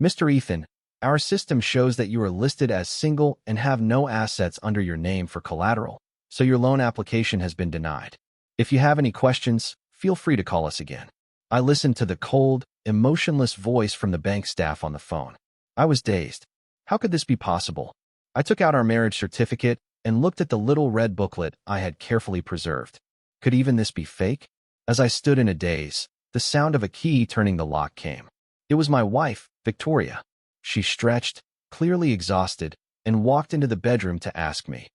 Mr. Ethan, our system shows that you are listed as single and have no assets under your name for collateral, so your loan application has been denied. If you have any questions, feel free to call us again. I listened to the cold, emotionless voice from the bank staff on the phone. I was dazed. How could this be possible? I took out our marriage certificate and looked at the little red booklet I had carefully preserved. Could even this be fake? As I stood in a daze, the sound of a key turning the lock came. It was my wife, Victoria. She stretched, clearly exhausted, and walked into the bedroom to ask me,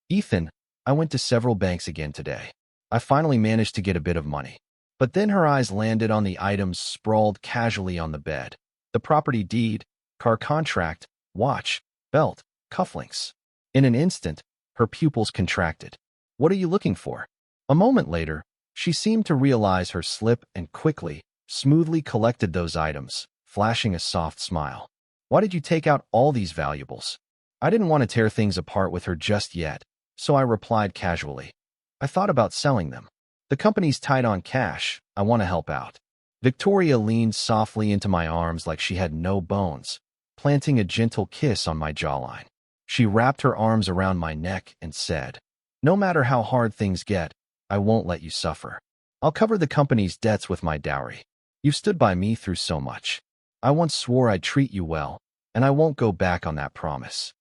"Ethan, I went to several banks again today. I finally managed to get a bit of money." But then her eyes landed on the items sprawled casually on the bed. The property deed, car contract, watch, belt, cufflinks. In an instant, her pupils contracted. "What are you looking for?" A moment later, she seemed to realize her slip and quickly, smoothly collected those items, flashing a soft smile. "Why did you take out all these valuables?" I didn't want to tear things apart with her just yet, so I replied casually, "I thought about selling them. The company's tight on cash. I want to help out." Victoria leaned softly into my arms like she had no bones, planting a gentle kiss on my jawline. She wrapped her arms around my neck and said, "No matter how hard things get, I won't let you suffer. I'll cover the company's debts with my dowry. You've stood by me through so much. I once swore I'd treat you well, and I won't go back on that promise."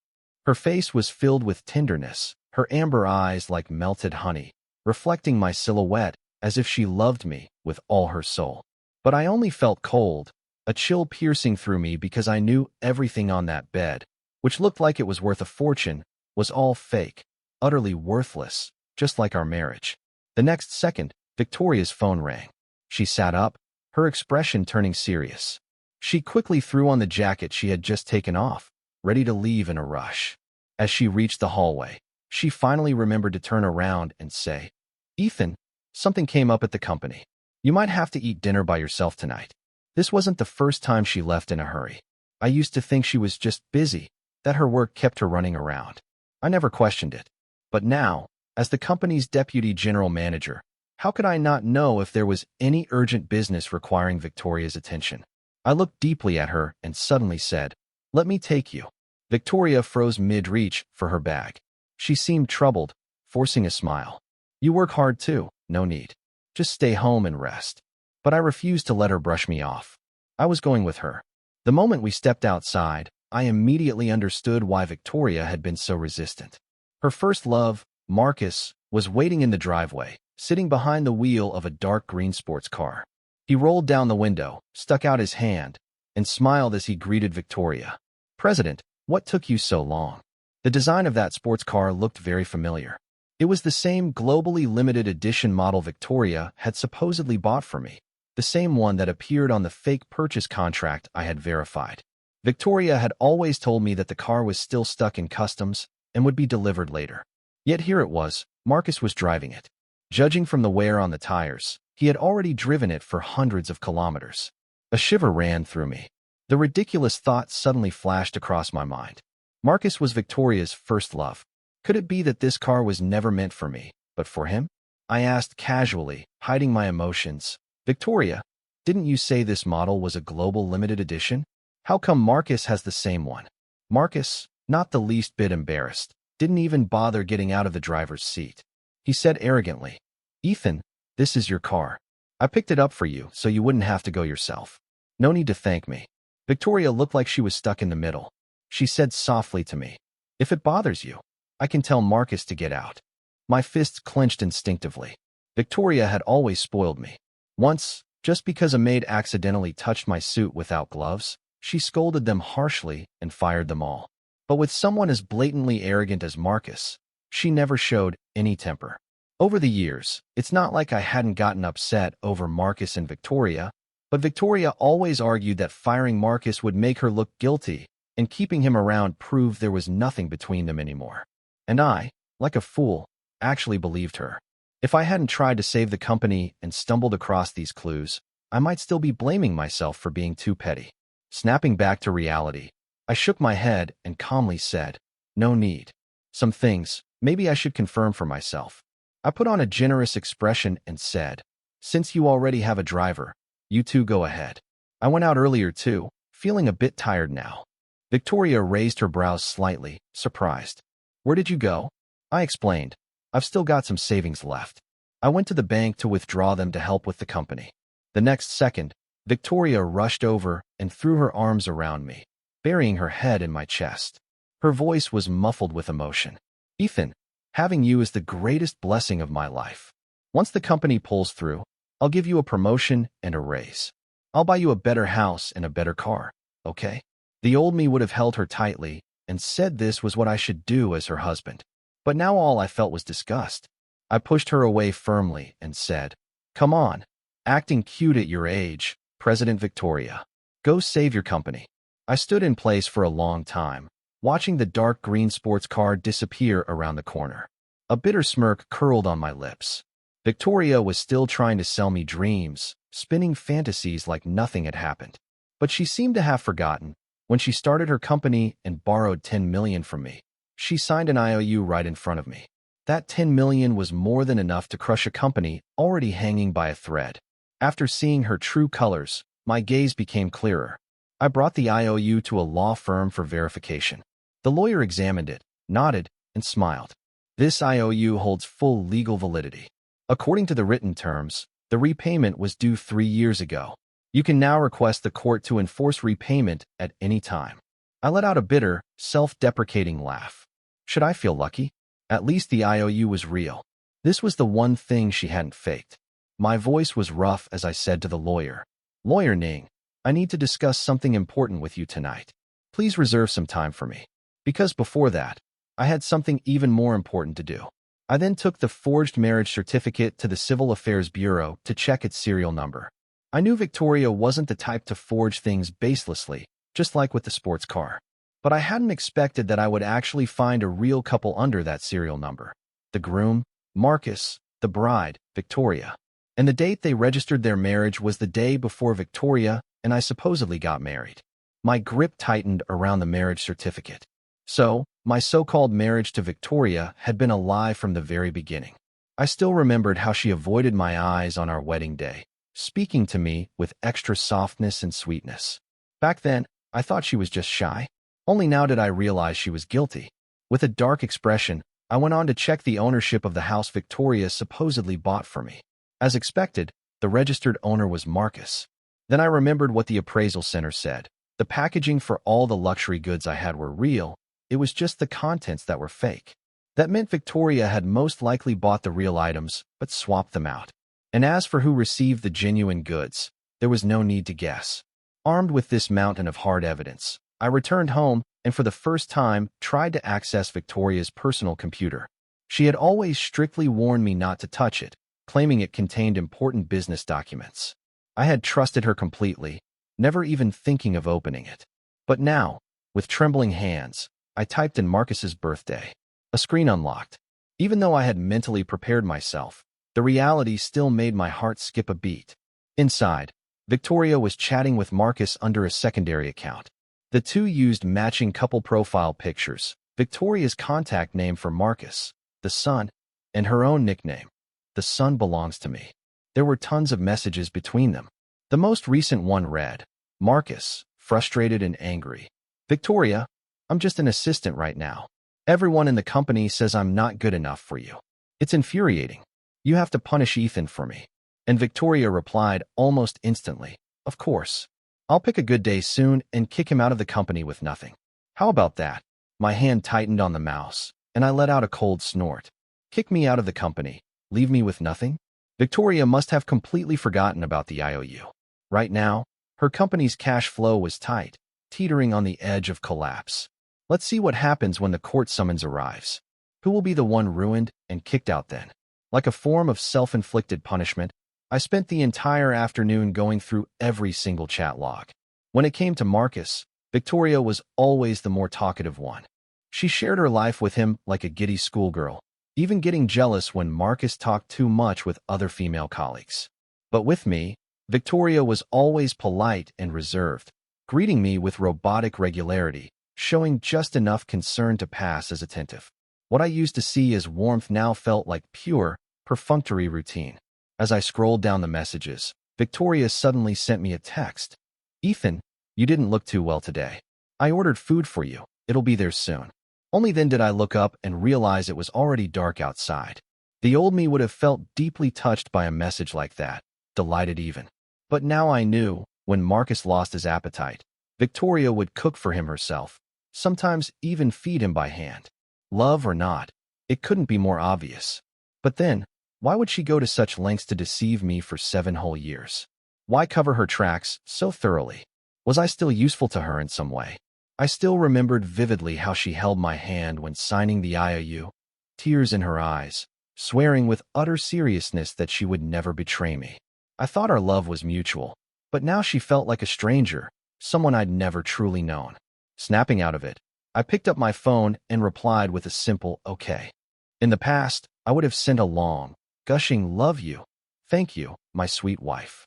Her face was filled with tenderness, her amber eyes like melted honey, reflecting my silhouette as if she loved me with all her soul. But I only felt cold, a chill piercing through me because I knew everything on that bed, which looked like it was worth a fortune, was all fake, utterly worthless, just like our marriage. The next second, Victoria's phone rang. She sat up, her expression turning serious. She quickly threw on the jacket she had just taken off, ready to leave in a rush. As she reached the hallway, she finally remembered to turn around and say, "Ethan, something came up at the company. You might have to eat dinner by yourself tonight." This wasn't the first time she left in a hurry. I used to think she was just busy, that her work kept her running around. I never questioned it. But now, as the company's deputy general manager, how could I not know if there was any urgent business requiring Victoria's attention? I looked deeply at her and suddenly said, "Let me take you." Victoria froze mid-reach for her bag. She seemed troubled, forcing a smile. "You work hard too, no need. Just stay home and rest." But I refused to let her brush me off. I was going with her. The moment we stepped outside, I immediately understood why Victoria had been so resistant. Her first love, Marcus, was waiting in the driveway, sitting behind the wheel of a dark green sports car. He rolled down the window, stuck out his hand, and smiled as he greeted Victoria. "President, what took you so long?" The design of that sports car looked very familiar. It was the same globally limited edition model Victoria had supposedly bought for me, the same one that appeared on the fake purchase contract I had verified. Victoria had always told me that the car was still stuck in customs and would be delivered later. Yet here it was, Marcus was driving it. Judging from the wear on the tires, he had already driven it for hundreds of kilometers. A shiver ran through me. The ridiculous thought suddenly flashed across my mind. Marcus was Victoria's first love. Could it be that this car was never meant for me, but for him? I asked casually, hiding my emotions. "Victoria, didn't you say this model was a global limited edition? How come Marcus has the same one?" Marcus, not the least bit embarrassed, didn't even bother getting out of the driver's seat. He said arrogantly, "Ethan, this is your car. I picked it up for you so you wouldn't have to go yourself. No need to thank me." Victoria looked like she was stuck in the middle. She said softly to me, "If it bothers you, I can tell Marcus to get out." My fists clenched instinctively. Victoria had always spoiled me. Once, just because a maid accidentally touched my suit without gloves, she scolded them harshly and fired them all. But with someone as blatantly arrogant as Marcus, she never showed any temper. Over the years, it's not like I hadn't gotten upset over Marcus and Victoria, but Victoria always argued that firing Marcus would make her look guilty, and keeping him around proved there was nothing between them anymore. And I, like a fool, actually believed her. If I hadn't tried to save the company and stumbled across these clues, I might still be blaming myself for being too petty. Snapping back to reality, I shook my head and calmly said, "No need. Some things, maybe I should confirm for myself." I put on a generous expression and said, "Since you already have a driver, you two go ahead. I went out earlier too, feeling a bit tired now. Victoria raised her brows slightly, surprised. Where did you go? I explained. I've still got some savings left. I went to the bank to withdraw them to help with the company. The next second, Victoria rushed over and threw her arms around me, burying her head in my chest. Her voice was muffled with emotion. Ethan, having you is the greatest blessing of my life. Once the company pulls through, I'll give you a promotion and a raise. I'll buy you a better house and a better car, okay? The old me would have held her tightly and said this was what I should do as her husband. But now all I felt was disgust. I pushed her away firmly and said, Come on, acting cute at your age, President Victoria. Go save your company. I stood in place for a long time, watching the dark green sports car disappear around the corner. A bitter smirk curled on my lips. Victoria was still trying to sell me dreams, spinning fantasies like nothing had happened. But she seemed to have forgotten. When she started her company and borrowed $10 million from me, she signed an IOU right in front of me. That $10 million was more than enough to crush a company already hanging by a thread. After seeing her true colors, my gaze became clearer. I brought the IOU to a law firm for verification. The lawyer examined it, nodded, and smiled. This IOU holds full legal validity. According to the written terms, the repayment was due 3 years ago. You can now request the court to enforce repayment at any time. I let out a bitter, self-deprecating laugh. Should I feel lucky? At least the IOU was real. This was the one thing she hadn't faked. My voice was rough as I said to the lawyer, Lawyer Ning, I need to discuss something important with you tonight. Please reserve some time for me. Because before that, I had something even more important to do. I then took the forged marriage certificate to the Civil Affairs Bureau to check its serial number. I knew Victoria wasn't the type to forge things baselessly, just like with the sports car. But I hadn't expected that I would actually find a real couple under that serial number. The groom, Marcus, the bride, Victoria. And the date they registered their marriage was the day before Victoria and I supposedly got married. My grip tightened around the marriage certificate. So, my so-called marriage to Victoria had been a lie from the very beginning. I still remembered how she avoided my eyes on our wedding day, speaking to me with extra softness and sweetness. Back then, I thought she was just shy. Only now did I realize she was guilty. With a dark expression, I went on to check the ownership of the house Victoria supposedly bought for me. As expected, the registered owner was Marcus. Then I remembered what the appraisal center said. The packaging for all the luxury goods I had were real. It was just the contents that were fake. That meant Victoria had most likely bought the real items, but swapped them out. And as for who received the genuine goods, there was no need to guess. Armed with this mountain of hard evidence, I returned home and for the first time tried to access Victoria's personal computer. She had always strictly warned me not to touch it, claiming it contained important business documents. I had trusted her completely, never even thinking of opening it. But now, with trembling hands, I typed in Marcus's birthday. A screen unlocked. Even though I had mentally prepared myself, the reality still made my heart skip a beat. Inside, Victoria was chatting with Marcus under a secondary account. The two used matching couple profile pictures, Victoria's contact name for Marcus, the son, and her own nickname. The son belongs to me. There were tons of messages between them. The most recent one read, Marcus, frustrated and angry. Victoria, I'm just an assistant right now. Everyone in the company says I'm not good enough for you. It's infuriating. You have to punish Ethan for me. And Victoria replied almost instantly, Of course. I'll pick a good day soon and kick him out of the company with nothing. How about that? My hand tightened on the mouse, and I let out a cold snort. Kick me out of the company. Leave me with nothing? Victoria must have completely forgotten about the IOU. Right now, her company's cash flow was tight, teetering on the edge of collapse. Let's see what happens when the court summons arrives. Who will be the one ruined and kicked out then? Like a form of self-inflicted punishment, I spent the entire afternoon going through every single chat log. When it came to Marcus, Victoria was always the more talkative one. She shared her life with him like a giddy schoolgirl, even getting jealous when Marcus talked too much with other female colleagues. But with me, Victoria was always polite and reserved, greeting me with robotic regularity, showing just enough concern to pass as attentive. What I used to see as warmth now felt like pure, perfunctory routine. As I scrolled down the messages, Victoria suddenly sent me a text. Ethan, You didn't look too well today. I ordered food for you. It'll be there soon. Only then did I look up and realize it was already dark outside. The old me would have felt deeply touched by a message like that, delighted even. But now I knew, when Marcus lost his appetite, Victoria would cook for him herself, sometimes even feed him by hand. Love or not, it couldn't be more obvious. But then, why would she go to such lengths to deceive me for 7 whole years? Why cover her tracks so thoroughly? Was I still useful to her in some way? I still remembered vividly how she held my hand when signing the IOU, tears in her eyes, swearing with utter seriousness that she would never betray me. I thought our love was mutual, but now she felt like a stranger, someone I'd never truly known. Snapping out of it, I picked up my phone and replied with a simple okay. In the past, I would have sent a long, gushing love you, thank you, my sweet wife.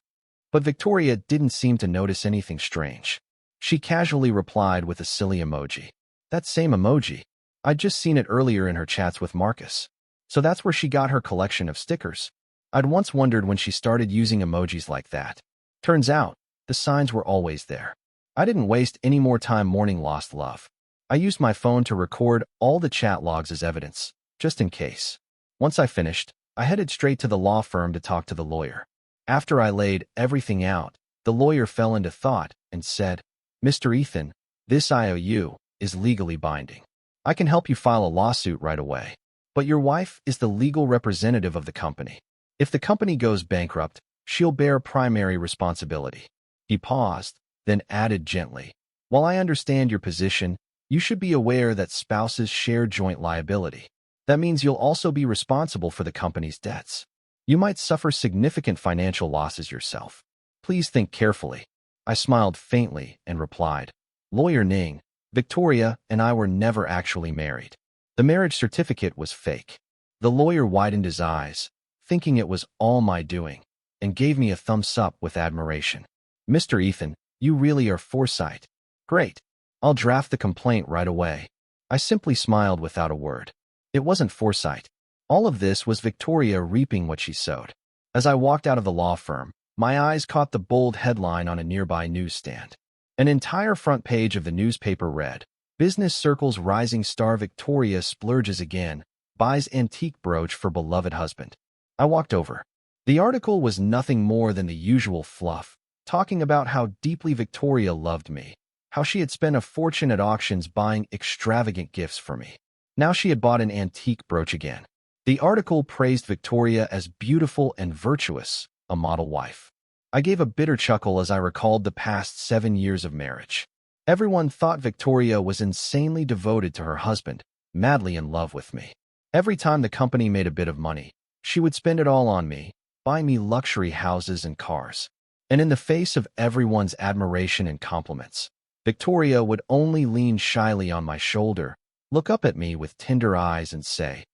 But Victoria didn't seem to notice anything strange. She casually replied with a silly emoji. That same emoji. I'd just seen it earlier in her chats with Marcus. So that's where she got her collection of stickers. I'd once wondered when she started using emojis like that. Turns out, the signs were always there. I didn't waste any more time mourning lost love. I used my phone to record all the chat logs as evidence, just in case. Once I finished, I headed straight to the law firm to talk to the lawyer. After I laid everything out, the lawyer fell into thought and said, Mr. Ethan, this IOU is legally binding. I can help you file a lawsuit right away. But your wife is the legal representative of the company. If the company goes bankrupt, she'll bear primary responsibility. He paused, then added gently, while I understand your position, you should be aware that spouses share joint liability. That means you'll also be responsible for the company's debts. You might suffer significant financial losses yourself. Please think carefully. I smiled faintly and replied, Lawyer Ning, Victoria and I were never actually married. The marriage certificate was fake. The lawyer widened his eyes, thinking it was all my doing, and gave me a thumbs up with admiration. Mr. Ethan, you really are foresight. Great. I'll draft the complaint right away. I simply smiled without a word. It wasn't foresight. All of this was Victoria reaping what she sowed. As I walked out of the law firm, my eyes caught the bold headline on a nearby newsstand. An entire front page of the newspaper read, Business Circle's rising star Victoria splurges again, buys antique brooch for beloved husband. I walked over. The article was nothing more than the usual fluff, talking about how deeply Victoria loved me, how she had spent a fortune at auctions buying extravagant gifts for me. Now she had bought an antique brooch again. The article praised Victoria as beautiful and virtuous, a model wife. I gave a bitter chuckle as I recalled the past 7 years of marriage. Everyone thought Victoria was insanely devoted to her husband, madly in love with me. Every time the company made a bit of money, she would spend it all on me, buy me luxury houses and cars. And in the face of everyone's admiration and compliments, Victoria would only lean shyly on my shoulder, look up at me with tender eyes and say,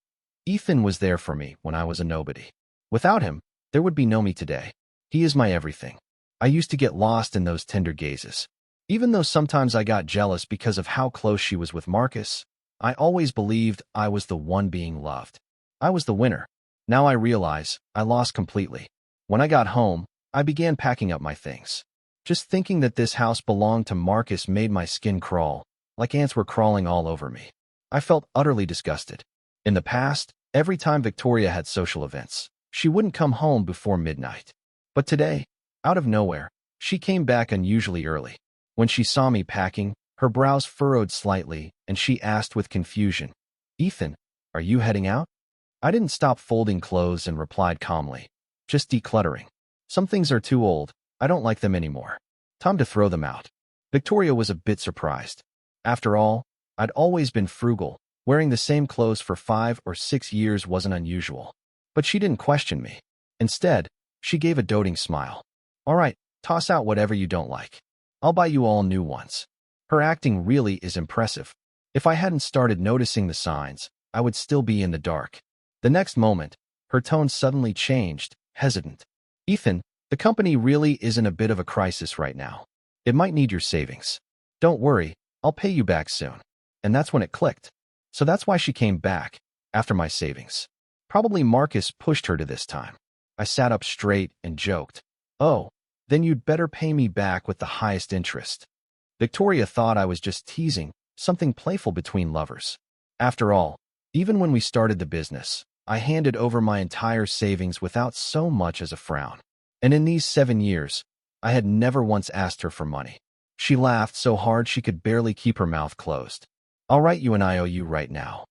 Ethan was there for me when I was a nobody. Without him, there would be no me today. He is my everything. I used to get lost in those tender gazes. Even though sometimes I got jealous because of how close she was with Marcus, I always believed I was the one being loved. I was the winner. Now I realize I lost completely. When I got home, I began packing up my things. Just thinking that this house belonged to Marcus made my skin crawl, like ants were crawling all over me. I felt utterly disgusted. In the past, every time Victoria had social events, she wouldn't come home before midnight. But today, out of nowhere, she came back unusually early. When she saw me packing, her brows furrowed slightly, and she asked with confusion, Ethan, are you heading out? I didn't stop folding clothes and replied calmly, just decluttering. Some things are too old. I don't like them anymore. Time to throw them out. Victoria was a bit surprised. After all, I'd always been frugal. Wearing the same clothes for 5 or 6 years wasn't unusual. But she didn't question me. Instead, she gave a doting smile. All right, toss out whatever you don't like. I'll buy you all new ones. Her acting really is impressive. If I hadn't started noticing the signs, I would still be in the dark. The next moment, her tone suddenly changed, hesitant. Ethan, the company really is in a bit of a crisis right now. It might need your savings. Don't worry, I'll pay you back soon. And that's when it clicked. So that's why she came back, after my savings. Probably Marcus pushed her to this time. I sat up straight and joked. Oh, then you'd better pay me back with the highest interest. Victoria thought I was just teasing, something playful between lovers. After all, even when we started the business, I handed over my entire savings without so much as a frown. And in these 7 years, I had never once asked her for money. She laughed so hard she could barely keep her mouth closed. I'll write you an IOU right now.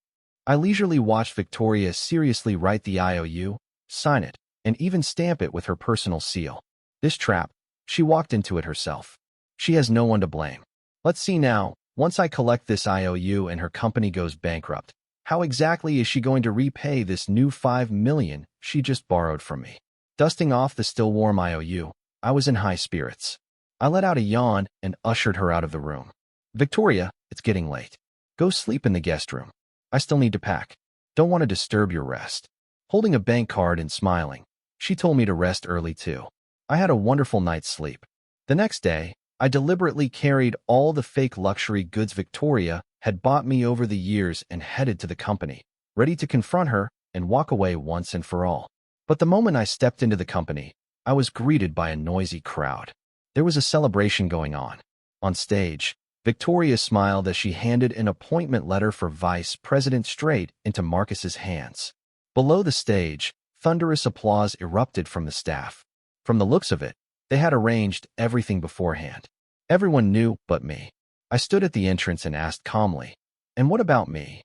I leisurely watched Victoria seriously write the IOU, sign it, and even stamp it with her personal seal. This trap, she walked into it herself. She has no one to blame. Let's see now, once I collect this IOU and her company goes bankrupt, how exactly is she going to repay this new $5 million she just borrowed from me? Dusting off the still warm IOU, I was in high spirits. I let out a yawn and ushered her out of the room. Victoria, it's getting late. Go sleep in the guest room. I still need to pack. Don't want to disturb your rest. Holding a bank card and smiling, she told me to rest early too. I had a wonderful night's sleep. The next day, I deliberately carried all the fake luxury goods Victoria had bought me over the years and headed to the company, ready to confront her and walk away once and for all. But the moment I stepped into the company, I was greeted by a noisy crowd. There was a celebration going on. On stage, Victoria smiled as she handed an appointment letter for Vice President straight into Marcus's hands. Below the stage, thunderous applause erupted from the staff. From the looks of it, they had arranged everything beforehand. Everyone knew but me. I stood at the entrance and asked calmly, "And what about me?"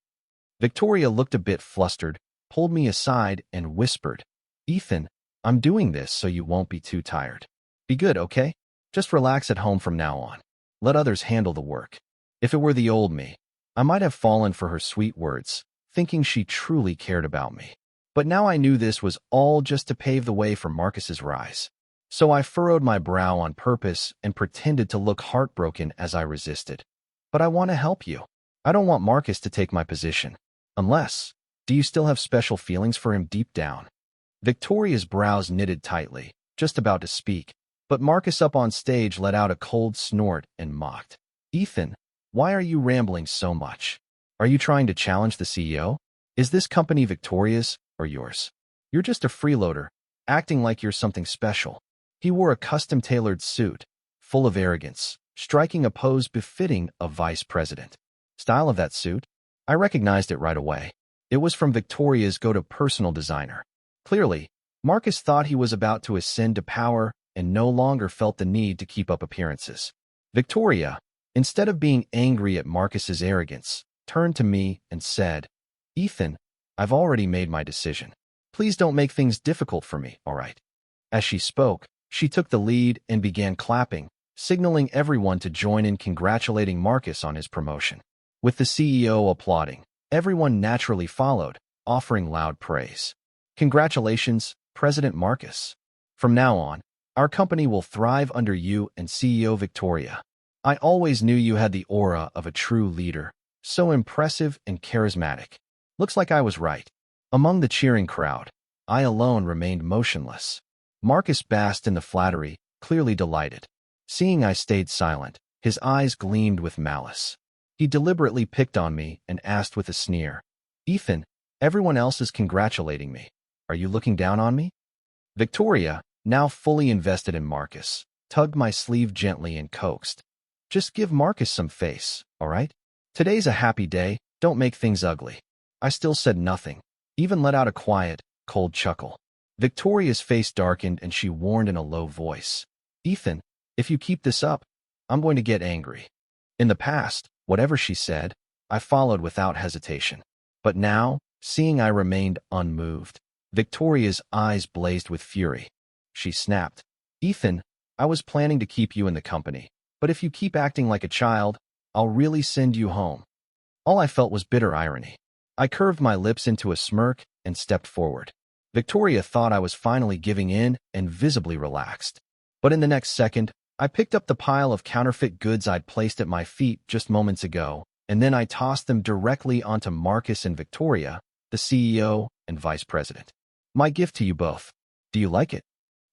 Victoria looked a bit flustered, pulled me aside, and whispered, "Ethan, I'm doing this so you won't be too tired. Be good, okay? Just relax at home from now on. Let others handle the work." If it were the old me, I might have fallen for her sweet words, thinking she truly cared about me. But now I knew this was all just to pave the way for Marcus's rise. So I furrowed my brow on purpose and pretended to look heartbroken as I resisted. "But I want to help you. I don't want Marcus to take my position. Unless, do you still have special feelings for him deep down?" Victoria's brows knitted tightly, just about to speak, but Marcus up on stage let out a cold snort and mocked. "Ethan, why are you rambling so much? Are you trying to challenge the CEO? Is this company Victoria's or yours? You're just a freeloader, acting like you're something special." He wore a custom-tailored suit, full of arrogance, striking a pose befitting a vice president. Style of that suit? I recognized it right away. It was from Victoria's go-to personal designer. Clearly, Marcus thought he was about to ascend to power and no longer felt the need to keep up appearances. Victoria, instead of being angry at Marcus's arrogance, turned to me and said, "Ethan, I've already made my decision. Please don't make things difficult for me, all right?" As she spoke, she took the lead and began clapping, signaling everyone to join in congratulating Marcus on his promotion. With the CEO applauding, everyone naturally followed, offering loud praise. "Congratulations, President Marcus. From now on, our company will thrive under you and CEO Victoria. I always knew you had the aura of a true leader, so impressive and charismatic." Looks like I was right. Among the cheering crowd, I alone remained motionless. Marcus basked in the flattery, clearly delighted. Seeing I stayed silent, his eyes gleamed with malice. He deliberately picked on me and asked with a sneer, "Ethan, everyone else is congratulating me. Are you looking down on me?" Victoria, now fully invested in Marcus, tugged my sleeve gently and coaxed, "Just give Marcus some face, all right? Today's a happy day, don't make things ugly." I still said nothing, even let out a quiet, cold chuckle. Victoria's face darkened and she warned in a low voice, "Ethan, if you keep this up, I'm going to get angry." In the past, whatever she said, I followed without hesitation. But now, seeing I remained unmoved, Victoria's eyes blazed with fury. She snapped, "Ethan, I was planning to keep you in the company, but if you keep acting like a child, I'll really send you home." All I felt was bitter irony. I curved my lips into a smirk and stepped forward. Victoria thought I was finally giving in and visibly relaxed. But in the next second, I picked up the pile of counterfeit goods I'd placed at my feet just moments ago, and then I tossed them directly onto Marcus and Victoria, the CEO and vice president. "My gift to you both. Do you like it?"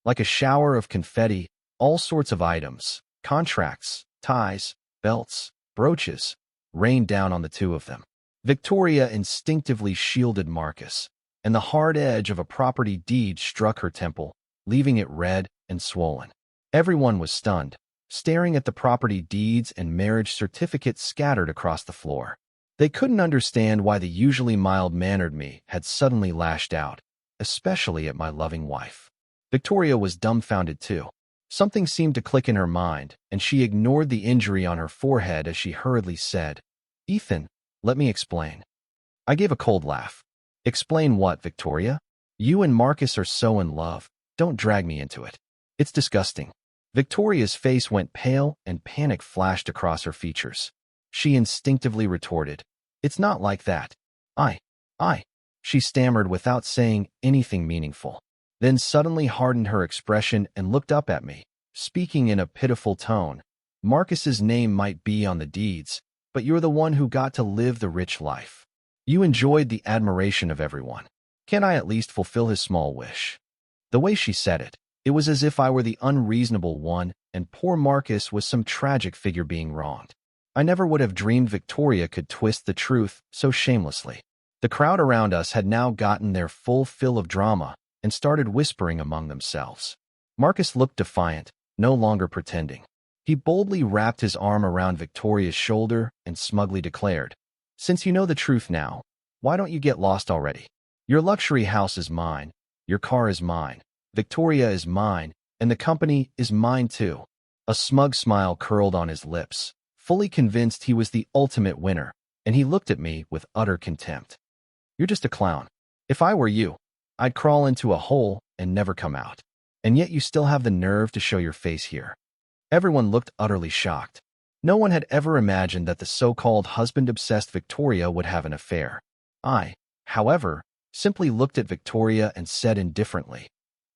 Like a shower of confetti, all sorts of items, contracts, ties, belts, brooches, rained down on the two of them. Victoria instinctively shielded Marcus, and the hard edge of a property deed struck her temple, leaving it red and swollen. Everyone was stunned, staring at the property deeds and marriage certificates scattered across the floor. They couldn't understand why the usually mild-mannered me had suddenly lashed out, especially at my loving wife. Victoria was dumbfounded too. Something seemed to click in her mind, and she ignored the injury on her forehead as she hurriedly said, "Ethan, let me explain." I gave a cold laugh. "Explain what, Victoria? You and Marcus are so in love. Don't drag me into it. It's disgusting." Victoria's face went pale and panic flashed across her features. She instinctively retorted, "It's not like that. I," she stammered without saying anything meaningful, then suddenly hardened her expression and looked up at me, speaking in a pitiful tone. "Marcus's name might be on the deeds, but you're the one who got to live the rich life. You enjoyed the admiration of everyone. Can't I at least fulfill his small wish?" The way she said it, it was as if I were the unreasonable one and poor Marcus was some tragic figure being wronged. I never would have dreamed Victoria could twist the truth so shamelessly. The crowd around us had now gotten their full fill of drama and started whispering among themselves. Marcus looked defiant, no longer pretending. He boldly wrapped his arm around Victoria's shoulder and smugly declared, "Since you know the truth now, why don't you get lost already? Your luxury house is mine, your car is mine, Victoria is mine, and the company is mine too." A smug smile curled on his lips, fully convinced he was the ultimate winner, and he looked at me with utter contempt. "You're just a clown. If I were you, I'd crawl into a hole and never come out. And yet you still have the nerve to show your face here." Everyone looked utterly shocked. No one had ever imagined that the so-called husband-obsessed Victoria would have an affair. I, however, simply looked at Victoria and said indifferently,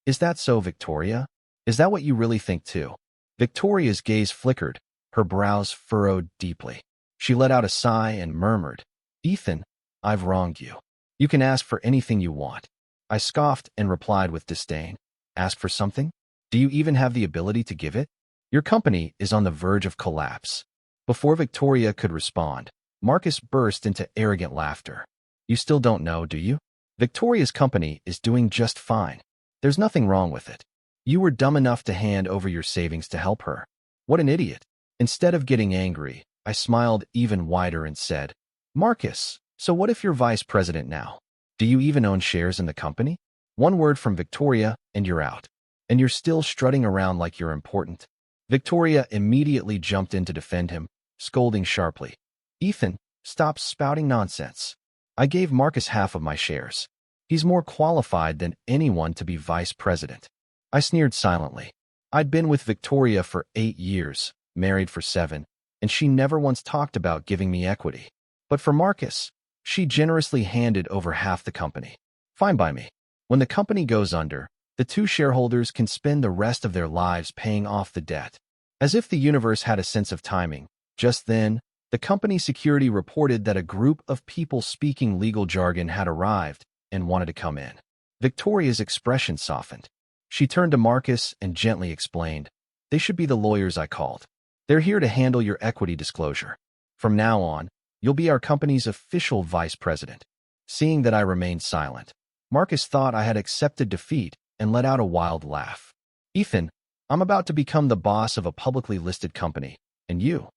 "Is that so, Victoria? Is that what you really think too?" Victoria's gaze flickered, her brows furrowed deeply. She let out a sigh and murmured, "Ethan, I've wronged you. You can ask for anything you want." I scoffed and replied with disdain, "Ask for something? Do you even have the ability to give it? Your company is on the verge of collapse." Before Victoria could respond, Marcus burst into arrogant laughter. "You still don't know, do you? Victoria's company is doing just fine. There's nothing wrong with it. You were dumb enough to hand over your savings to help her. What an idiot." Instead of getting angry, I smiled even wider and said, "Marcus, so what if you're vice president now? Do you even own shares in the company? One word from Victoria and you're out. And you're still strutting around like you're important." Victoria immediately jumped in to defend him, scolding sharply, "Ethan, stop spouting nonsense. I gave Marcus half of my shares. He's more qualified than anyone to be vice president." I sneered silently. I'd been with Victoria for 8 years, married for 7, and she never once talked about giving me equity. But for Marcus, she generously handed over half the company. Fine by me. When the company goes under, the 2 shareholders can spend the rest of their lives paying off the debt. As if the universe had a sense of timing, just then, the company security reported that a group of people speaking legal jargon had arrived and wanted to come in. Victoria's expression softened. She turned to Marcus and gently explained, "They should be the lawyers I called. They're here to handle your equity disclosure. From now on, you'll be our company's official vice president." Seeing that I remained silent, Marcus thought I had accepted defeat and let out a wild laugh. "Ethan, I'm about to become the boss of a publicly listed company, and you're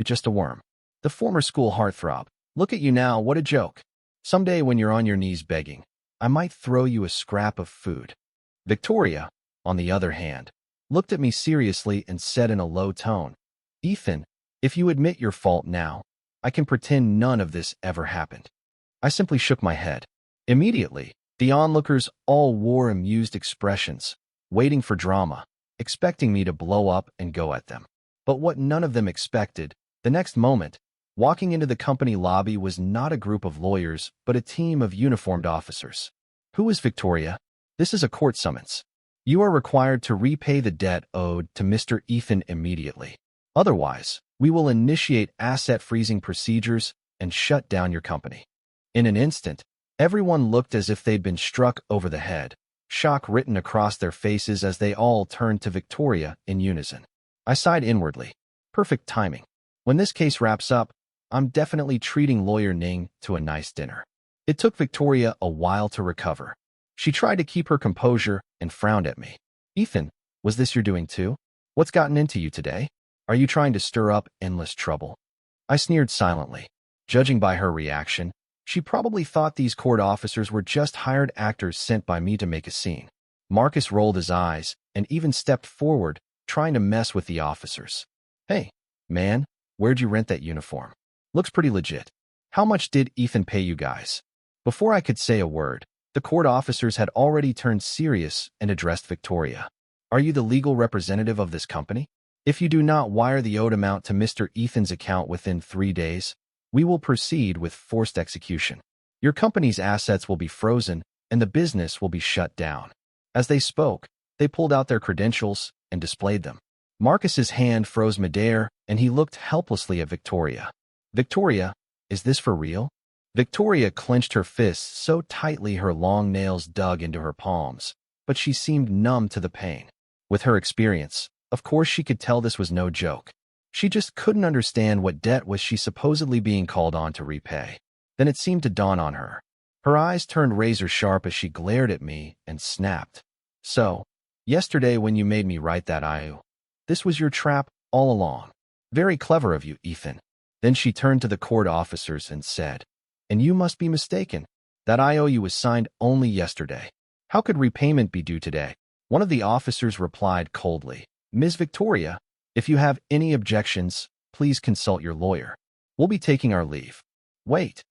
just a worm. The former school heartthrob. Look at you now, what a joke. Someday when you're on your knees begging, I might throw you a scrap of food." Victoria, on the other hand, looked at me seriously and said in a low tone, "Ethan, if you admit your fault now, I can pretend none of this ever happened." I simply shook my head. Immediately, the onlookers all wore amused expressions, waiting for drama, expecting me to blow up and go at them. But what none of them expected, the next moment, walking into the company lobby was not a group of lawyers, but a team of uniformed officers. "Who is Victoria? This is a court summons. You are required to repay the debt owed to Mr. Ethan immediately. Otherwise, we will initiate asset freezing procedures and shut down your company." In an instant, everyone looked as if they'd been struck over the head, shock written across their faces as they all turned to Victoria in unison. I sighed inwardly. Perfect timing. When this case wraps up, I'm definitely treating Lawyer Ning to a nice dinner. It took Victoria a while to recover. She tried to keep her composure and frowned at me. "Ethan, was this your doing too? What's gotten into you today?" Are you trying to stir up endless trouble? I sneered silently. Judging by her reaction, she probably thought these court officers were just hired actors sent by me to make a scene. Marcus rolled his eyes and even stepped forward, trying to mess with the officers. Hey, man, where'd you rent that uniform? Looks pretty legit. How much did Ethan pay you guys? Before I could say a word, the court officers had already turned serious and addressed Victoria. Are you the legal representative of this company? If you do not wire the owed amount to Mr. Ethan's account within 3 days, we will proceed with forced execution. Your company's assets will be frozen and the business will be shut down. As they spoke, they pulled out their credentials and displayed them. Marcus's hand froze midair and he looked helplessly at Victoria. Victoria, is this for real? Victoria clenched her fists so tightly her long nails dug into her palms, but she seemed numb to the pain. With her experience, of course she could tell this was no joke. She just couldn't understand what debt was she supposedly being called on to repay. Then it seemed to dawn on her. Her eyes turned razor-sharp as she glared at me and snapped. So, yesterday when you made me write that IOU, this was your trap all along. Very clever of you, Ethan. Then she turned to the court officers and said, and you must be mistaken. That IOU was signed only yesterday. How could repayment be due today? One of the officers replied coldly, Ms. Victoria, if you have any objections, please consult your lawyer. We'll be taking our leave. Wait.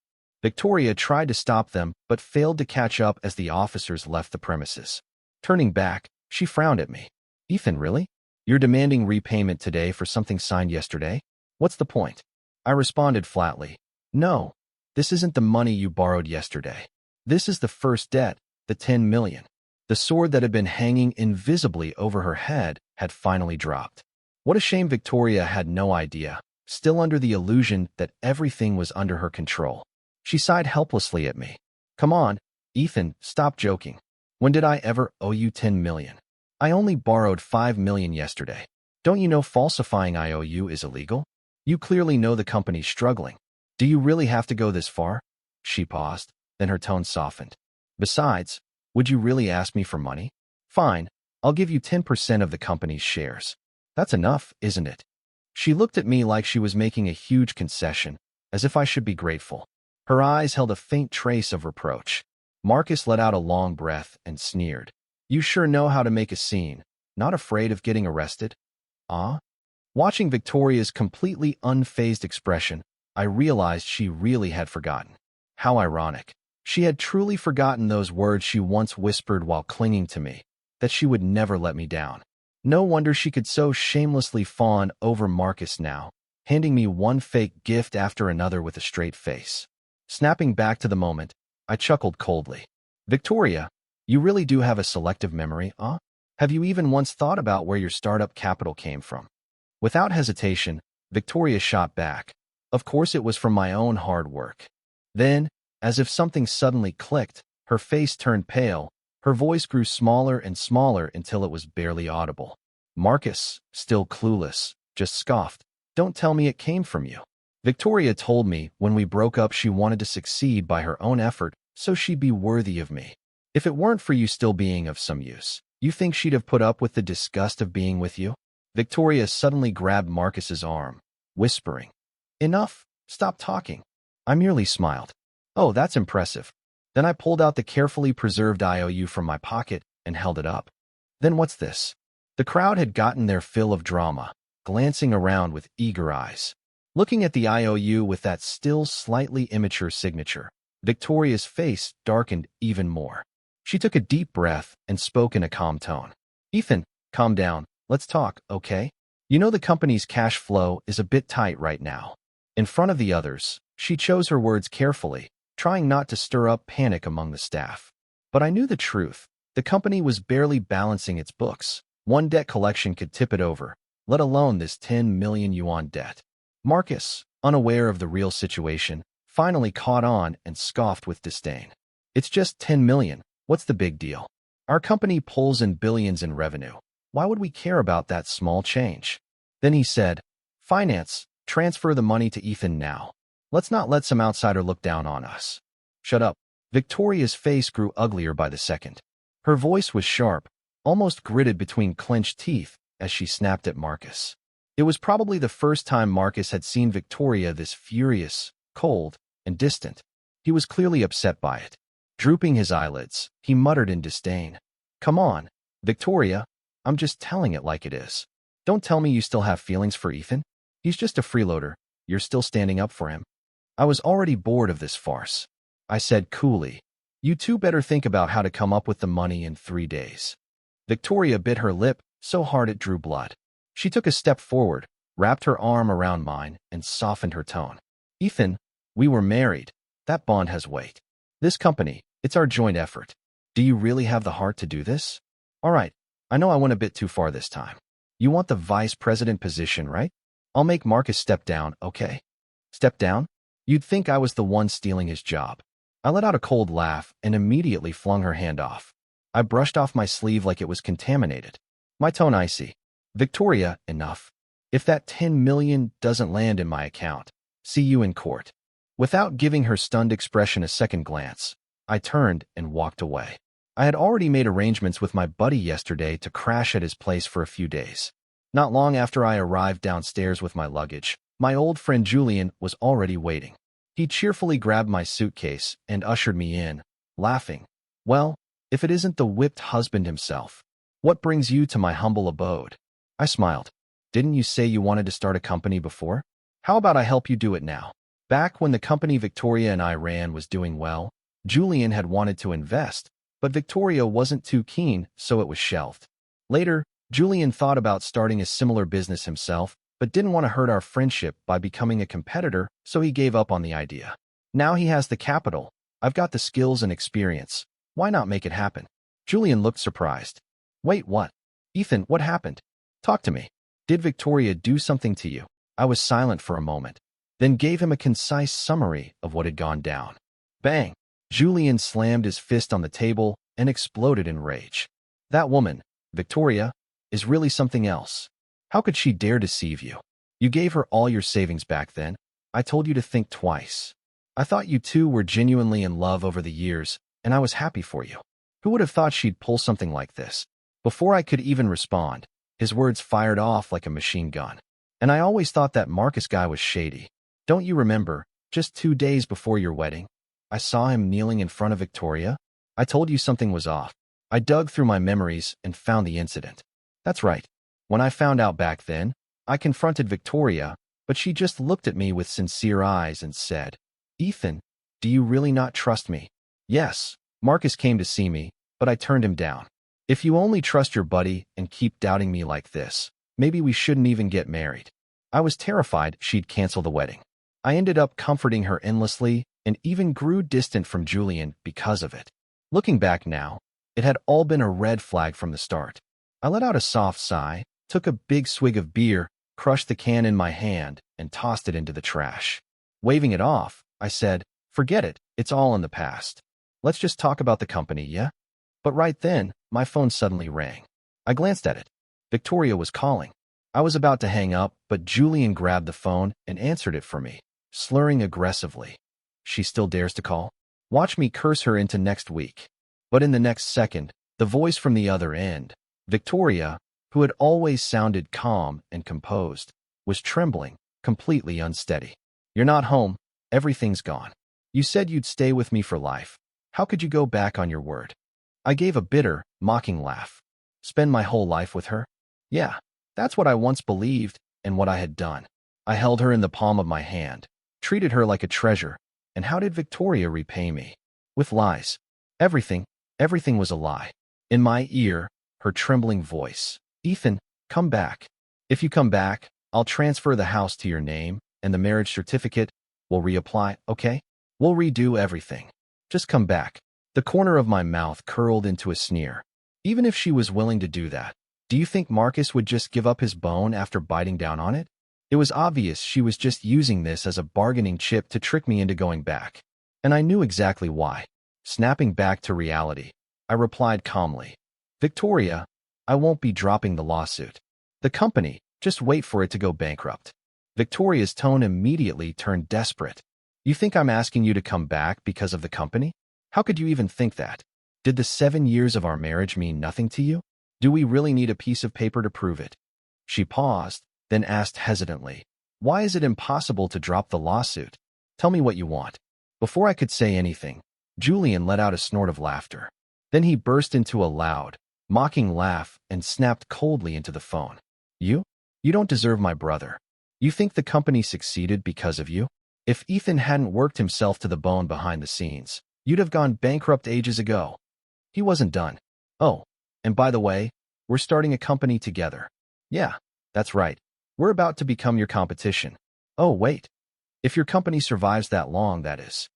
Victoria tried to stop them, but failed to catch up as the officers left the premises. Turning back, she frowned at me. Ethan, really? You're demanding repayment today for something signed yesterday? What's the point? I responded flatly. No, this isn't the money you borrowed yesterday. This is the first debt, the 10 million. The sword that had been hanging invisibly over her head had finally dropped. What a shame Victoria had no idea, still under the illusion that everything was under her control. She sighed helplessly at me. Come on, Ethan, stop joking. When did I ever owe you 10 million? I only borrowed 5 million yesterday. Don't you know falsifying IOU is illegal? You clearly know the company's struggling. Do you really have to go this far? She paused, then her tone softened. Besides, would you really ask me for money? Fine, I'll give you 10% of the company's shares. That's enough, isn't it? She looked at me like she was making a huge concession, as if I should be grateful. Her eyes held a faint trace of reproach. Marcus let out a long breath and sneered. You sure know how to make a scene, not afraid of getting arrested? Ah? Watching Victoria's completely unfazed expression, I realized she really had forgotten. How ironic. She had truly forgotten those words she once whispered while clinging to me, that she would never let me down. No wonder she could so shamelessly fawn over Marcus now, handing me one fake gift after another with a straight face. Snapping back to the moment, I chuckled coldly. Victoria, you really do have a selective memory, huh? Have you even once thought about where your startup capital came from? Without hesitation, Victoria shot back. Of course it was from my own hard work. Then, as if something suddenly clicked, her face turned pale, her voice grew smaller and smaller until it was barely audible. Marcus, still clueless, just scoffed. Don't tell me it came from you. Victoria told me when we broke up she wanted to succeed by her own effort so she'd be worthy of me. If it weren't for you still being of some use, you think she'd have put up with the disgust of being with you? Victoria suddenly grabbed Marcus's arm, whispering, Enough, stop talking. I merely smiled. Oh, that's impressive. Then I pulled out the carefully preserved IOU from my pocket and held it up. Then what's this? The crowd had gotten their fill of drama, glancing around with eager eyes. Looking at the IOU with that still slightly immature signature, Victoria's face darkened even more. She took a deep breath and spoke in a calm tone. Ethan, calm down. Let's talk, okay? You know the company's cash flow is a bit tight right now. In front of the others, she chose her words carefully, trying not to stir up panic among the staff. But I knew the truth. The company was barely balancing its books. One debt collection could tip it over, let alone this 10 million yuan debt. Marcus, unaware of the real situation, finally caught on and scoffed with disdain. It's just 10 million. What's the big deal? Our company pulls in billions in revenue. Why would we care about that small change? Then he said, Finance, transfer the money to Ethan now. Let's not let some outsider look down on us. Shut up. Victoria's face grew uglier by the second. Her voice was sharp, almost gritted between clenched teeth as she snapped at Marcus. It was probably the first time Marcus had seen Victoria this furious, cold, and distant. He was clearly upset by it. Drooping his eyelids, he muttered in disdain. "Come on, Victoria, I'm just telling it like it is. Don't tell me you still have feelings for Ethan. He's just a freeloader. You're still standing up for him." I was already bored of this farce. I said coolly, "You two better think about how to come up with the money in 3 days." Victoria bit her lip so hard it drew blood. She took a step forward, wrapped her arm around mine, and softened her tone. "Ethan, we were married. That bond has weight. This company, it's our joint effort. Do you really have the heart to do this? All right, I know I went a bit too far this time. You want the vice president position, right? I'll make Marcus step down, okay?" "Step down? You'd think I was the one stealing his job." I let out a cold laugh and immediately flung her hand off. I brushed off my sleeve like it was contaminated. My tone icy. "Victoria, enough. If that 10 million doesn't land in my account, see you in court." Without giving her stunned expression a second glance, I turned and walked away. I had already made arrangements with my buddy yesterday to crash at his place for a few days. Not long after I arrived downstairs with my luggage, my old friend Julian was already waiting. He cheerfully grabbed my suitcase and ushered me in, laughing. "Well, if it isn't the whipped husband himself, what brings you to my humble abode?" I smiled. "Didn't you say you wanted to start a company before? How about I help you do it now?" Back when the company Victoria and I ran was doing well, Julian had wanted to invest, but Victoria wasn't too keen, so it was shelved. Later, Julian thought about starting a similar business himself, but didn't want to hurt our friendship by becoming a competitor, so he gave up on the idea. Now he has the capital. I've got the skills and experience. Why not make it happen? Julian looked surprised. "Wait, what? Ethan, what happened? Talk to me. Did Victoria do something to you?" I was silent for a moment, then gave him a concise summary of what had gone down. Bang! Julian slammed his fist on the table and exploded in rage. "That woman, Victoria, is really something else. How could she dare deceive you? You gave her all your savings back then. I told you to think twice. I thought you two were genuinely in love over the years, and I was happy for you. Who would have thought she'd pull something like this?" Before I could even respond, his words fired off like a machine gun. "And I always thought that Marcus guy was shady. Don't you remember, just 2 days before your wedding, I saw him kneeling in front of Victoria? I told you something was off." I dug through my memories and found the incident. That's right. When I found out back then, I confronted Victoria, but she just looked at me with sincere eyes and said, "Ethan, do you really not trust me?" "Yes, Marcus came to see me, but I turned him down. If you only trust your buddy and keep doubting me like this, maybe we shouldn't even get married." I was terrified she'd cancel the wedding. I ended up comforting her endlessly and even grew distant from Julian because of it. Looking back now, it had all been a red flag from the start. I let out a soft sigh, took a big swig of beer, crushed the can in my hand, and tossed it into the trash. Waving it off, I said, "Forget it, it's all in the past. Let's just talk about the company, yeah?" But right then, my phone suddenly rang. I glanced at it. Victoria was calling. I was about to hang up, but Julian grabbed the phone and answered it for me, slurring aggressively. "She still dares to call? Watch me curse her into next week." But in the next second, the voice from the other end, Victoria, who had always sounded calm and composed, was trembling, completely unsteady. "You're not home. Everything's gone. You said you'd stay with me for life. How could you go back on your word?" I gave a bitter, mocking laugh. "Spend my whole life with her? Yeah, that's what I once believed and what I had done." I held her in the palm of my hand, treated her like a treasure, and how did Victoria repay me? With lies. Everything was a lie. In my ear, her trembling voice. "Ethan, come back. If you come back, I'll transfer the house to your name, and the marriage certificate will reapply, okay? We'll redo everything. Just come back." The corner of my mouth curled into a sneer. Even if she was willing to do that, do you think Marcus would just give up his bone after biting down on it? It was obvious she was just using this as a bargaining chip to trick me into going back. And I knew exactly why. Snapping back to reality, I replied calmly, "Victoria, I won't be dropping the lawsuit. The company, just wait for it to go bankrupt." Victoria's tone immediately turned desperate. "You think I'm asking you to come back because of the company? How could you even think that? Did the 7 years of our marriage mean nothing to you? Do we really need a piece of paper to prove it?" She paused, then asked hesitantly, "Why is it impossible to drop the lawsuit? Tell me what you want." Before I could say anything, Julian let out a snort of laughter. Then he burst into a loud, mocking laugh and snapped coldly into the phone. You? You don't deserve my brother. You think the company succeeded because of you? If Ethan hadn't worked himself to the bone behind the scenes, you'd have gone bankrupt ages ago. He wasn't done. Oh, and by the way, we're starting a company together. Yeah, that's right. We're about to become your competition. Oh, wait. If your company survives that long, that is.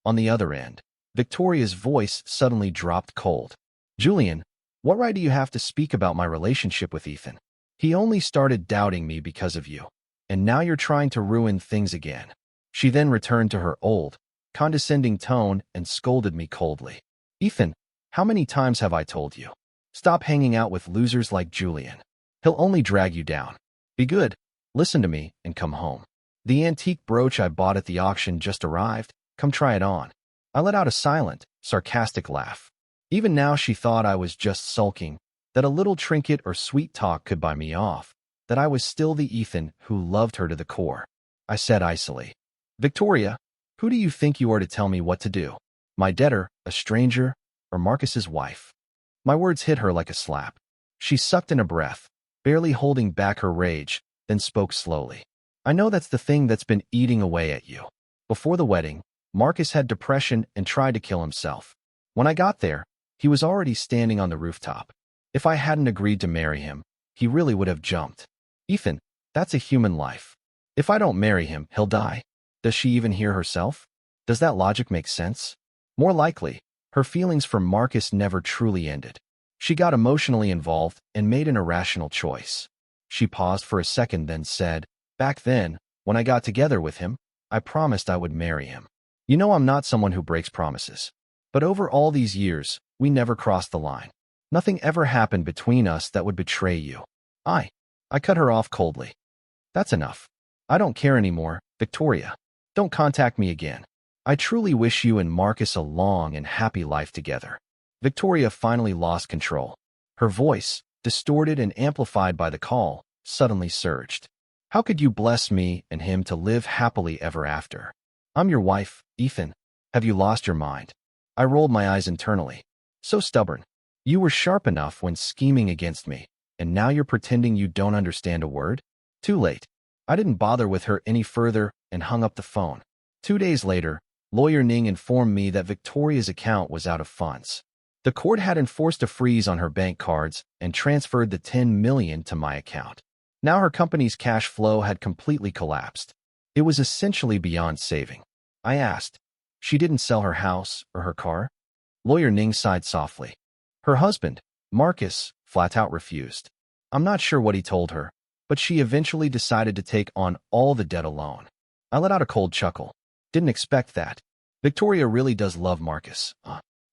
On the other end, Victoria's voice suddenly dropped cold. Julian, what right do you have to speak about my relationship with Ethan? He only started doubting me because of you, and now you're trying to ruin things again. She then returned to her old, condescending tone and scolded me coldly. Ethan, how many times have I told you? Stop hanging out with losers like Julian. He'll only drag you down. Be good, listen to me, and come home. The antique brooch I bought at the auction just arrived. Come try it on. I let out a silent, sarcastic laugh. Even now she thought I was just sulking, that a little trinket or sweet talk could buy me off, that I was still the Ethan who loved her to the core. I said icily, Victoria, who do you think you are to tell me what to do? My debtor, a stranger, or Marcus's wife? My words hit her like a slap. She sucked in a breath, barely holding back her rage, then spoke slowly. I know that's the thing that's been eating away at you. Before the wedding, Marcus had depression and tried to kill himself. When I got there, he was already standing on the rooftop. If I hadn't agreed to marry him, he really would have jumped. Ethan, that's a human life. If I don't marry him, he'll die. Does she even hear herself? Does that logic make sense? More likely, her feelings for Marcus never truly ended. She got emotionally involved and made an irrational choice. She paused for a second, then said, Back then, when I got together with him, I promised I would marry him. You know I'm not someone who breaks promises. But over all these years, we never crossed the line. Nothing ever happened between us that would betray you. I cut her off coldly. That's enough. I don't care anymore, Victoria. Don't contact me again. I truly wish you and Marcus a long and happy life together. Victoria finally lost control. Her voice, distorted and amplified by the call, suddenly surged. How could you bless me and him to live happily ever after? I'm your wife, Ethan. Have you lost your mind? I rolled my eyes internally. So stubborn. You were sharp enough when scheming against me, and now you're pretending you don't understand a word? Too late. I didn't bother with her any further and hung up the phone. 2 days later, Lawyer Ning informed me that Victoria's account was out of funds. The court had enforced a freeze on her bank cards and transferred the $10 million to my account. Now her company's cash flow had completely collapsed. It was essentially beyond saving. I asked. She didn't sell her house or her car? Lawyer Ning sighed softly. Her husband, Marcus, flat out refused. I'm not sure what he told her, but she eventually decided to take on all the debt alone. I let out a cold chuckle. Didn't expect that. Victoria really does love Marcus.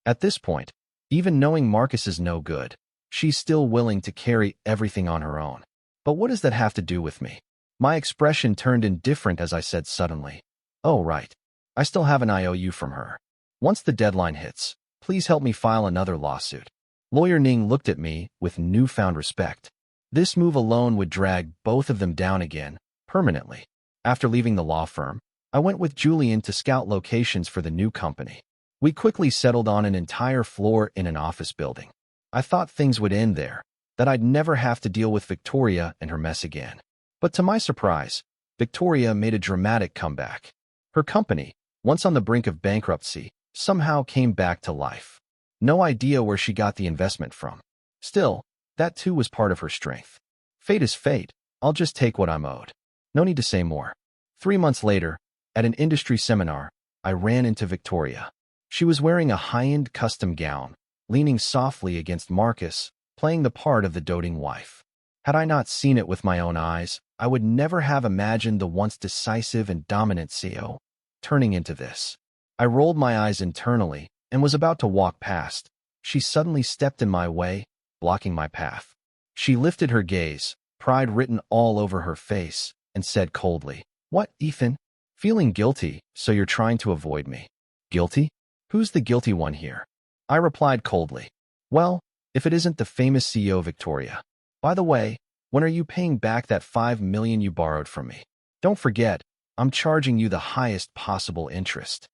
At this point, even knowing Marcus is no good, she's still willing to carry everything on her own. But what does that have to do with me? My expression turned indifferent as I said suddenly, Oh, right. I still have an IOU from her. Once the deadline hits, please help me file another lawsuit. Lawyer Ning looked at me with newfound respect. This move alone would drag both of them down again, permanently. After leaving the law firm, I went with Julian to scout locations for the new company. We quickly settled on an entire floor in an office building. I thought things would end there, that I'd never have to deal with Victoria and her mess again. But to my surprise, Victoria made a dramatic comeback. Her company, once on the brink of bankruptcy, somehow came back to life. No idea where she got the investment from. Still, that too was part of her strength. Fate is fate. I'll just take what I'm owed. No need to say more. 3 months later, at an industry seminar, I ran into Victoria. She was wearing a high-end custom gown, leaning softly against Marcus, playing the part of the doting wife. Had I not seen it with my own eyes, I would never have imagined the once decisive and dominant CEO turning into this. I rolled my eyes internally and was about to walk past. She suddenly stepped in my way, blocking my path. She lifted her gaze, pride written all over her face, and said coldly, What, Ethan? Feeling guilty, so you're trying to avoid me? Guilty? Who's the guilty one here? I replied coldly, Well, if it isn't the famous CEO Victoria. By the way, When are you paying back that 5 million you borrowed from me? Don't forget, I'm charging you the highest possible interest.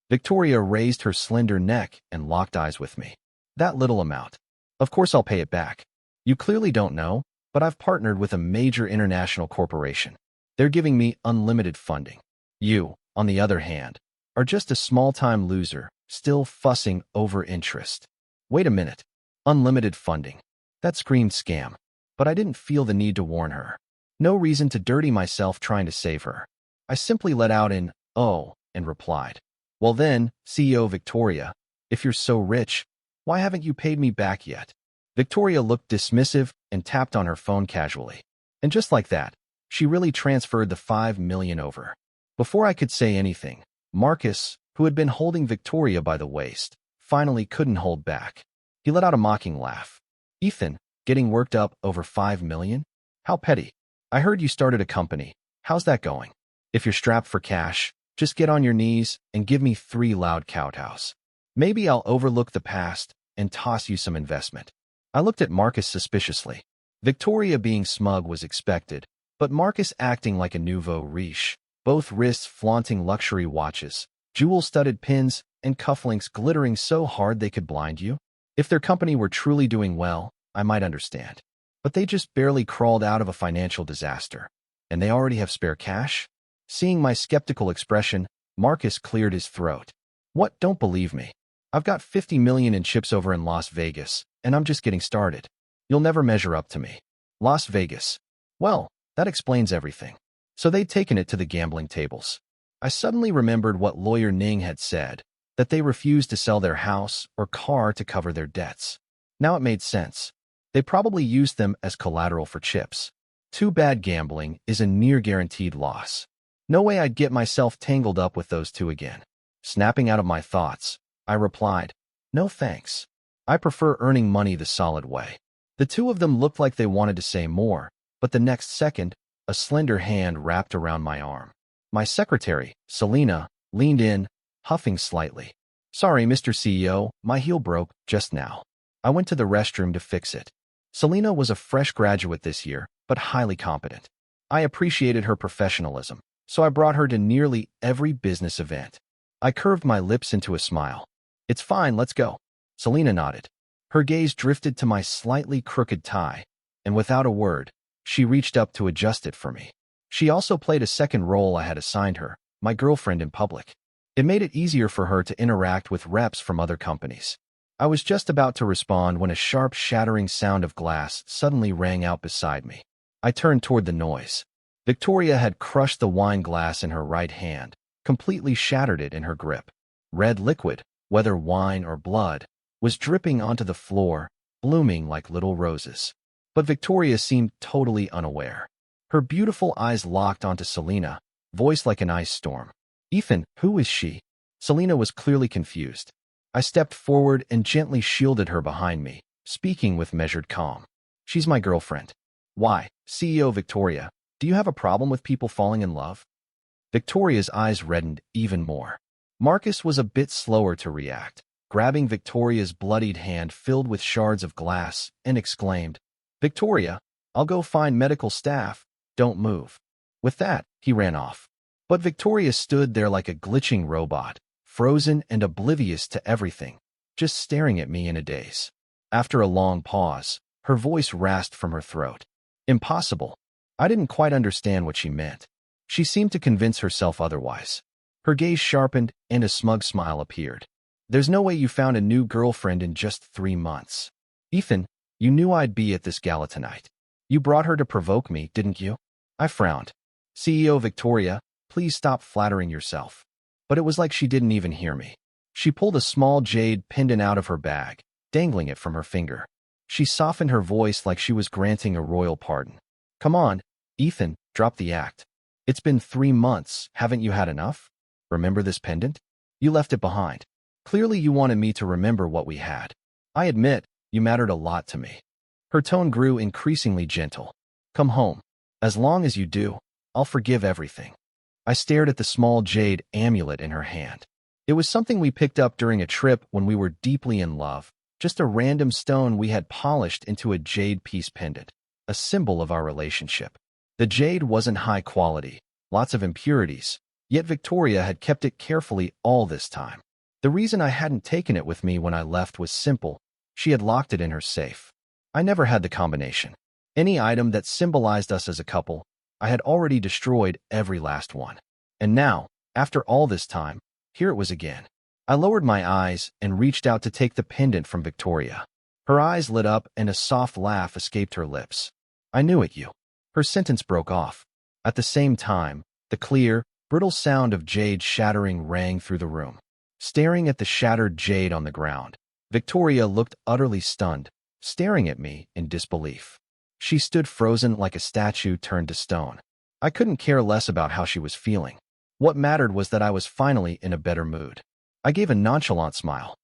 Victoria raised her slender neck and locked eyes with me. That little amount. Of course I'll pay it back. You clearly don't know, but I've partnered with a major international corporation. They're giving me unlimited funding. You, on the other hand, are just a small-time loser, still fussing over interest. Wait a minute. Unlimited funding. That screamed scam. But I didn't feel the need to warn her. No reason to dirty myself trying to save her. I simply let out an, "Oh," and replied, "Well then, CEO Victoria, if you're so rich, why haven't you paid me back yet?" Victoria looked dismissive and tapped on her phone casually. And just like that, she really transferred the 5 million over. Before I could say anything, Marcus, who had been holding Victoria by the waist, finally couldn't hold back. He let out a mocking laugh. "Ethan, getting worked up over 5 million? How petty. I heard you started a company. How's that going? If you're strapped for cash, just get on your knees and give me 3 loud kowtows. Maybe I'll overlook the past and toss you some investment." I looked at Marcus suspiciously. Victoria being smug was expected, but Marcus acting like a nouveau riche, both wrists flaunting luxury watches, jewel-studded pins, and cufflinks glittering so hard they could blind you. If their company were truly doing well, I might understand. But they just barely crawled out of a financial disaster. And they already have spare cash? Seeing my skeptical expression, Marcus cleared his throat. "What, don't believe me? I've got 50 million in chips over in Las Vegas, and I'm just getting started. You'll never measure up to me." Las Vegas. Well, that explains everything. So they'd taken it to the gambling tables. I suddenly remembered what Lawyer Ning had said, that they refused to sell their house or car to cover their debts. Now it made sense. They probably used them as collateral for chips. Too bad gambling is a near-guaranteed loss. No way I'd get myself tangled up with those two again. Snapping out of my thoughts, I replied, "No thanks. I prefer earning money the solid way." The two of them looked like they wanted to say more, but the next second, a slender hand wrapped around my arm. My secretary, Selena, leaned in, huffing slightly. "Sorry, Mr. CEO, my heel broke just now. I went to the restroom to fix it." Selena was a fresh graduate this year, but highly competent. I appreciated her professionalism, so I brought her to nearly every business event. I curved my lips into a smile. "It's fine, let's go." Selena nodded. Her gaze drifted to my slightly crooked tie, and without a word, she reached up to adjust it for me. She also played a second role I had assigned her, my girlfriend in public. It made it easier for her to interact with reps from other companies. I was just about to respond when a sharp, shattering sound of glass suddenly rang out beside me. I turned toward the noise. Victoria had crushed the wine glass in her right hand, completely shattered it in her grip. Red liquid, whether wine or blood, was dripping onto the floor, blooming like little roses. But Victoria seemed totally unaware. Her beautiful eyes locked onto Selena, voice like an ice storm. "Ethan, who is she?" Selena was clearly confused. I stepped forward and gently shielded her behind me, speaking with measured calm. "She's my girlfriend." "Why, CEO Victoria, do you have a problem with people falling in love?" Victoria's eyes reddened even more. Marcus was a bit slower to react, grabbing Victoria's bloodied hand filled with shards of glass, and exclaimed, "Victoria, I'll go find medical staff. Don't move." With that, he ran off. But Victoria stood there like a glitching robot, frozen and oblivious to everything, just staring at me in a daze. After a long pause, her voice rasped from her throat. "Impossible." I didn't quite understand what she meant. She seemed to convince herself otherwise. Her gaze sharpened and a smug smile appeared. "There's no way you found a new girlfriend in just 3 months. Ethan, you knew I'd be at this gala tonight. You brought her to provoke me, didn't you?" I frowned. "CEO Victoria, please stop flattering yourself." But it was like she didn't even hear me. She pulled a small jade pendant out of her bag, dangling it from her finger. She softened her voice like she was granting a royal pardon. "Come on, Ethan, drop the act. It's been 3 months, haven't you had enough? Remember this pendant? You left it behind. Clearly you wanted me to remember what we had. I admit, you mattered a lot to me." Her tone grew increasingly gentle. "Come home. As long as you do, I'll forgive everything." I stared at the small jade amulet in her hand. It was something we picked up during a trip when we were deeply in love, just a random stone we had polished into a jade piece pendant. a symbol of our relationship. The jade wasn't high quality, lots of impurities, yet Victoria had kept it carefully all this time. The reason I hadn't taken it with me when I left was simple. She had locked it in her safe. I never had the combination. Any item that symbolized us as a couple, I had already destroyed every last one. And now, after all this time, here it was again. I lowered my eyes and reached out to take the pendant from Victoria. Her eyes lit up and a soft laugh escaped her lips. I knew it, you. Her sentence broke off. At the same time, the clear, brittle sound of jade shattering rang through the room. Staring at the shattered jade on the ground, Victoria looked utterly stunned, staring at me in disbelief. She stood frozen like a statue turned to stone. I couldn't care less about how she was feeling. What mattered was that I was finally in a better mood. I gave a nonchalant smile.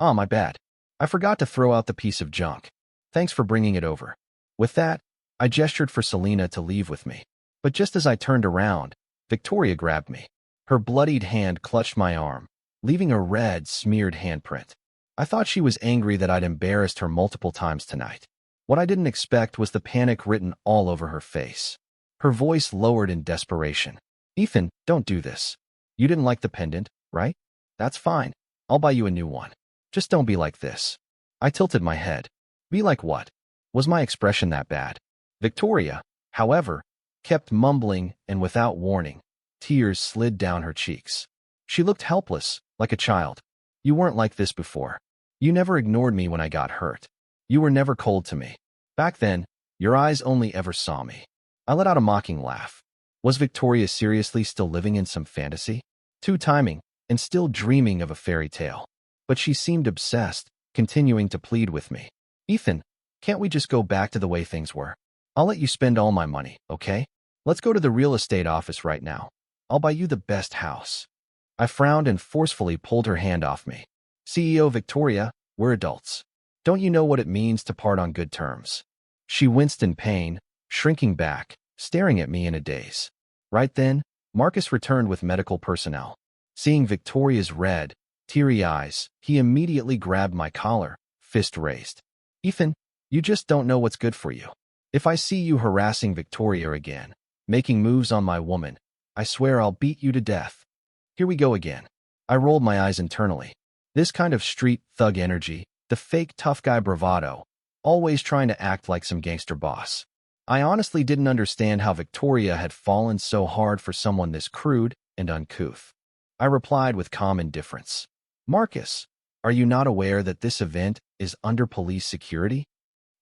"Ah, my bad. I forgot to throw out the piece of junk. Thanks for bringing it over." With that, I gestured for Selena to leave with me. But just as I turned around, Victoria grabbed me. Her bloodied hand clutched my arm, leaving a red, smeared handprint. I thought she was angry that I'd embarrassed her multiple times tonight. What I didn't expect was the panic written all over her face. Her voice lowered in desperation. "Ethan, don't do this. You didn't like the pendant, right? That's fine. I'll buy you a new one. Just don't be like this." I tilted my head. Be like what? Was my expression that bad? Victoria, however, kept mumbling, and without warning, tears slid down her cheeks. She looked helpless, like a child. "You weren't like this before. You never ignored me when I got hurt. You were never cold to me. Back then, your eyes only ever saw me." I let out a mocking laugh. Was Victoria seriously still living in some fantasy? Two-timing, and still dreaming of a fairy tale. But she seemed obsessed, continuing to plead with me. "Ethan, can't we just go back to the way things were? I'll let you spend all my money, okay? Let's go to the real estate office right now. I'll buy you the best house." I frowned and forcefully pulled her hand off me. "CEO Victoria, we're adults. Don't you know what it means to part on good terms?" She winced in pain, shrinking back, staring at me in a daze. Right then, Marcus returned with medical personnel. Seeing Victoria's red, teary eyes, he immediately grabbed my collar, fist raised. "Ethan, you just don't know what's good for you. If I see you harassing Victoria again, making moves on my woman, I swear I'll beat you to death." Here we go again. I rolled my eyes internally. This kind of street thug energy, the fake tough guy bravado, always trying to act like some gangster boss. I honestly didn't understand how Victoria had fallen so hard for someone this crude and uncouth. I replied with calm indifference. "Marcus, are you not aware that this event is under police security?"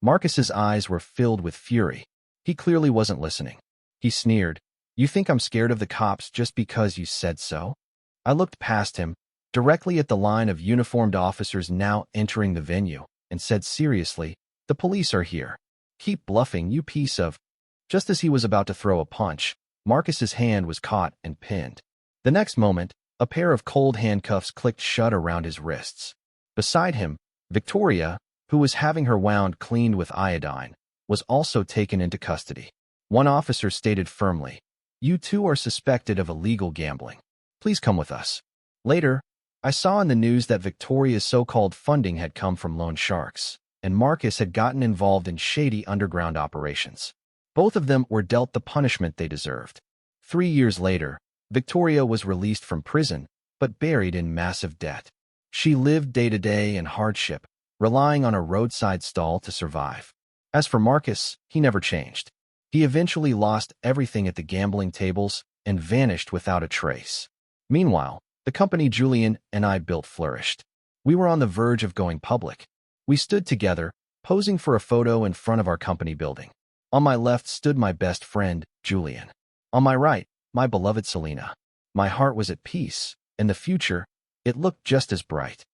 Marcus's eyes were filled with fury. He clearly wasn't listening. He sneered. "You think I'm scared of the cops just because you said so?" I looked past him, directly at the line of uniformed officers now entering the venue, and said seriously, "The police are here. Keep bluffing, you piece of—" Just as he was about to throw a punch, Marcus's hand was caught and pinned. The next moment, a pair of cold handcuffs clicked shut around his wrists. Beside him, Victoria, who was having her wound cleaned with iodine, was also taken into custody. One officer stated firmly, "You two are suspected of illegal gambling. Please come with us." Later, I saw in the news that Victoria's so-called funding had come from loan sharks, and Marcus had gotten involved in shady underground operations. Both of them were dealt the punishment they deserved. 3 years later, Victoria was released from prison, but buried in massive debt. She lived day to day in hardship, relying on a roadside stall to survive. As for Marcus, he never changed. He eventually lost everything at the gambling tables and vanished without a trace. Meanwhile, the company Julian and I built flourished. We were on the verge of going public. We stood together, posing for a photo in front of our company building. On my left stood my best friend, Julian. On my right, my beloved Selena. My heart was at peace, and the future, it looked just as bright.